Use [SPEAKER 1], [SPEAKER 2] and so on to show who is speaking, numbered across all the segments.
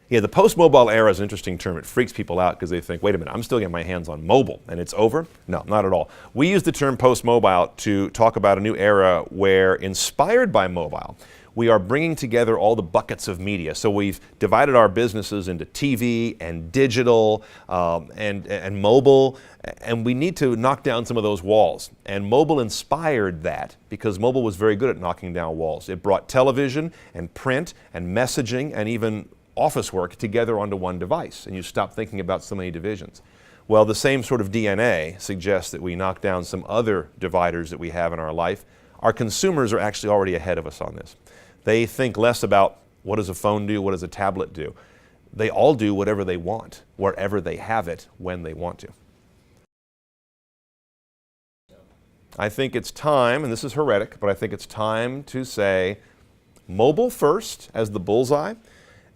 [SPEAKER 1] Yeah, the post-mobile era is an interesting term. It freaks people out because they think, wait a minute, I'm still getting my hands on mobile and it's over? No, not at all. We use the term post-mobile to talk about a new era where, inspired by mobile, we are bringing together all the buckets of media. So we've divided our businesses into TV and digital and mobile, and we need to knock down some of those walls. And mobile inspired that because mobile was very good at knocking down walls. It brought television and print and messaging and even office work together onto one device, and you stop thinking about so many divisions. Well, the same sort of DNA suggests that we knock down some other dividers that we have in our life. Our consumers are actually already ahead of us on this. They think less about what does a phone do, what does a tablet do. They all do whatever they want, wherever they have it, when they want to. I think it's time, and this is heretic, but I think it's time to say mobile first as the bullseye,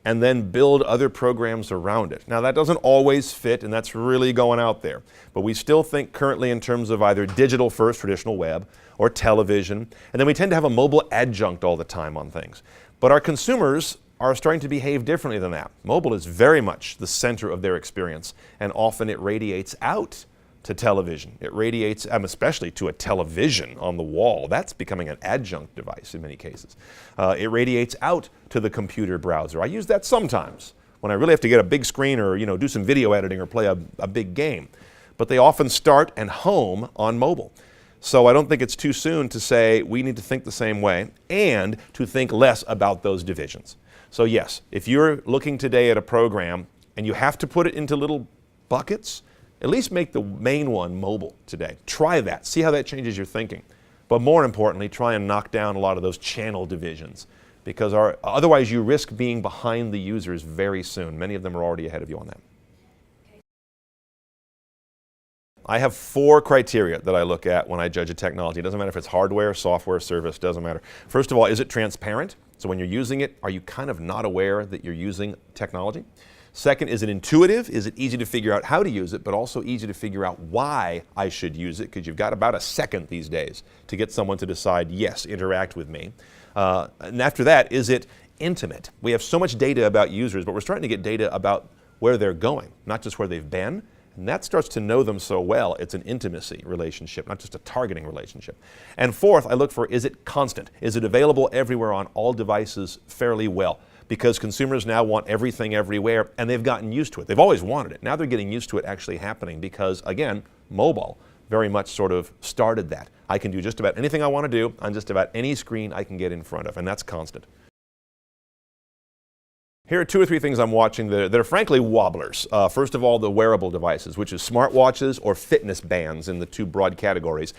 [SPEAKER 1] and then build other programs around it. Now that doesn't always fit, and that's really going out there. But we still think currently in terms of either digital first, traditional web, or television, and then we tend to have a mobile adjunct all the time on things. But our consumers are starting to behave differently than that. Mobile is very much the center of their experience, and often it radiates out to television. It radiates, especially to a television on the wall. That's becoming an adjunct device in many cases. It radiates out to the computer browser. I use that sometimes when I really have to get a big screen or do some video editing or play a big game. But they often start and home on mobile. So I don't think it's too soon to say we need to think the same way and to think less about those divisions. So yes, if you're looking today at a program and you have to put it into little buckets, at least make the main one mobile today. Try that. See how that changes your thinking. But more importantly, try and knock down a lot of those channel divisions because otherwise you risk being behind the users very soon. Many of them are already ahead of you on that. I have 4 criteria that I look at when I judge a technology. It doesn't matter if it's hardware, software, service, doesn't matter. First of all, is it transparent? So when you're using it, are you kind of not aware that you're using technology? Second, is it intuitive? Is it easy to figure out how to use it, but also easy to figure out why I should use it? Because you've got about a second these days to get someone to decide, yes, interact with me. And after that, is it intimate? We have so much data about users, but we're starting to get data about where they're going, not just where they've been. And that starts to know them so well, it's an intimacy relationship, not just a targeting relationship. And fourth, I look for, is it constant? Is it available everywhere on all devices fairly well? Because consumers now want everything everywhere, and they've gotten used to it. They've always wanted it. Now they're getting used to it actually happening because, again, mobile very much sort of started that. I can do just about anything I want to do on just about any screen I can get in front of, and that's constant. Here are 2 or 3 things I'm watching that are frankly wobblers. First of all, the wearable devices, which is smartwatches or fitness bands in the 2 broad categories.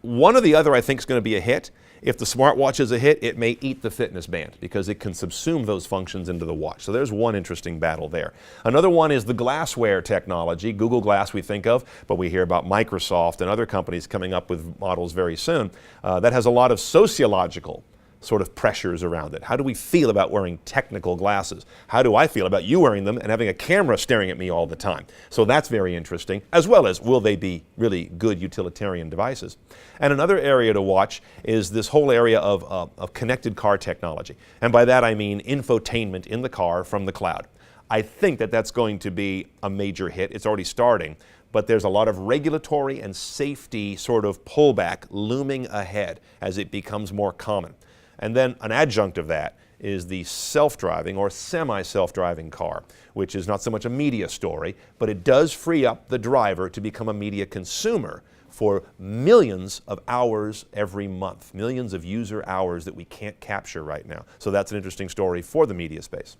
[SPEAKER 1] One or the other I think is going to be a hit. If the smartwatch is a hit, it may eat the fitness band because it can subsume those functions into the watch. So there's one interesting battle there. Another one is the glassware technology. Google Glass we think of, but we hear about Microsoft and other companies coming up with models very soon. That has a lot of sociological sort of pressures around it. How do we feel about wearing technical glasses? How do I feel about you wearing them and having a camera staring at me all the time? So that's very interesting, as well as will they be really good utilitarian devices? And another area to watch is this whole area of connected car technology. And by that I mean infotainment in the car from the cloud. I think that that's going to be a major hit. It's already starting. But there's a lot of regulatory and safety sort of pullback looming ahead as it becomes more common. And then an adjunct of that is the self-driving or semi-self-driving car, which is not so much a media story, but it does free up the driver to become a media consumer for millions of hours every month, millions of user hours that we can't capture right now. So that's an interesting story for the media space.